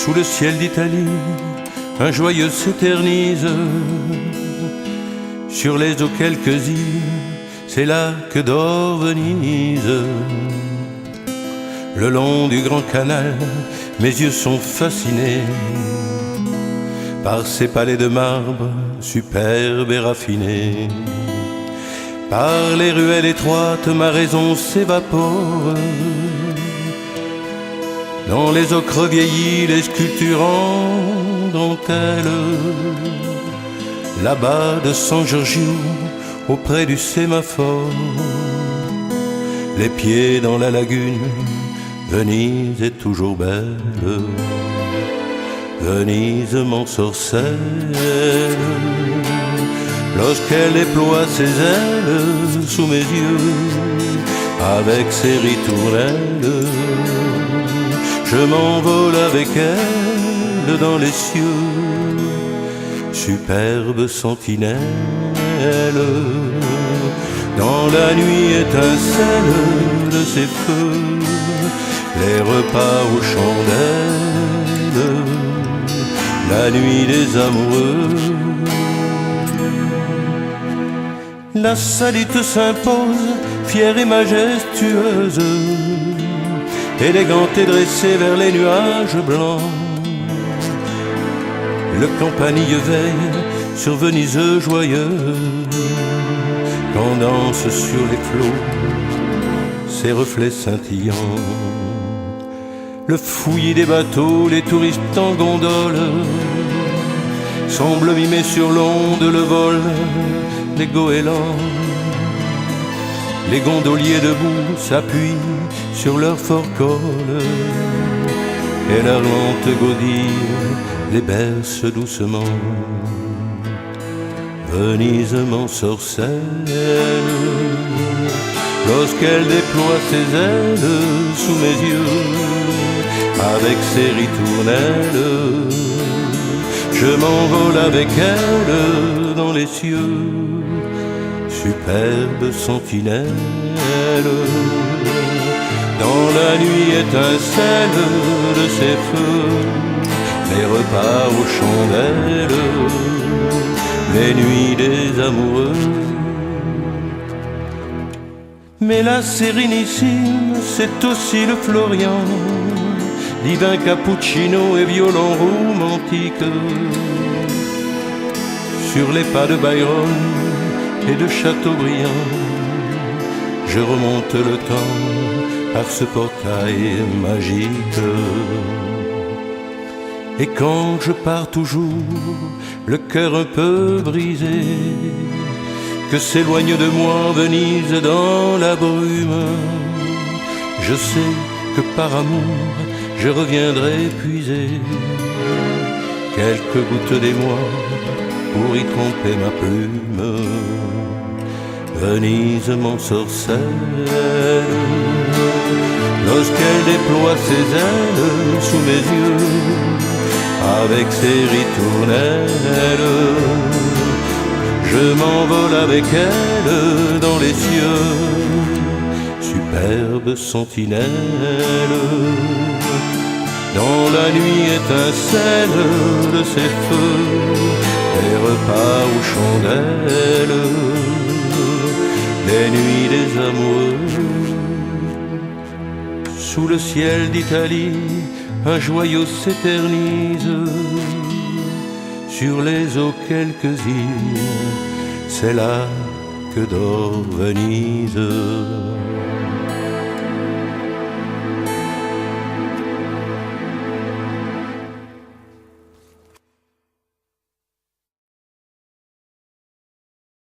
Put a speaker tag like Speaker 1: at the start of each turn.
Speaker 1: Sous le ciel d'Italie, un joyeux s'éternise. Sur les eaux quelques îles, c'est là que dort Venise. Le long du grand canal, mes yeux sont fascinés par ces palais de marbre superbes et raffinés. Par les ruelles étroites, ma raison s'évapore. Dans les ocres vieillis, les sculptures en dentelle. Là-bas de San Giorgio, auprès du sémaphore, les pieds dans la lagune, Venise est toujours belle. Venise m'ensorcelle lorsqu'elle déploie ses ailes sous mes yeux, avec ses ritournelles. Je m'envole avec elle dans les cieux, superbe sentinelle. Dans la nuit étincelle de ses feux, les repas aux chandelles, la nuit des amoureux. La salite s'impose, fière et majestueuse, élégante et dressée vers les nuages blancs. Le campanile veille sur Venise joyeuse, quand danse sur les flots ses reflets scintillants. Le fouillis des bateaux, les touristes en gondole, semblent mimer sur l'onde le vol des goélands. Les gondoliers debout s'appuient sur leur fort-col, et leur lente godille les berce doucement. Venise m'ensorcelle lorsqu'elle déploie ses ailes sous mes yeux, avec ses ritournelles. Je m'envole avec elle dans les cieux, superbe sentinelle. Dans la nuit étincelle de ses feux, les repas aux chandelles, les nuits des amoureux. Mais la Sérénissime, c'est aussi le Florian, divin cappuccino et violon romantique. Sur les pas de Byron et de Chateaubriand, je remonte le temps par ce portail magique. Et quand je pars toujours, le cœur un peu brisé, que s'éloigne de moi Venise dans la brume, je sais que par amour je reviendrai puiser quelques gouttes d'émoi pour y tromper ma plume. Venise m'ensorcelle lorsqu'elle déploie ses ailes sous mes yeux, avec ses ritournelles. Je m'envole avec elle dans les cieux, superbe sentinelle. Dans la nuit étincelle de ses feux, les repas aux chandelles, les nuits des amoureux. Sous le ciel d'Italie, un joyau s'éternise. Sur les eaux quelques îles, c'est là que dort Venise.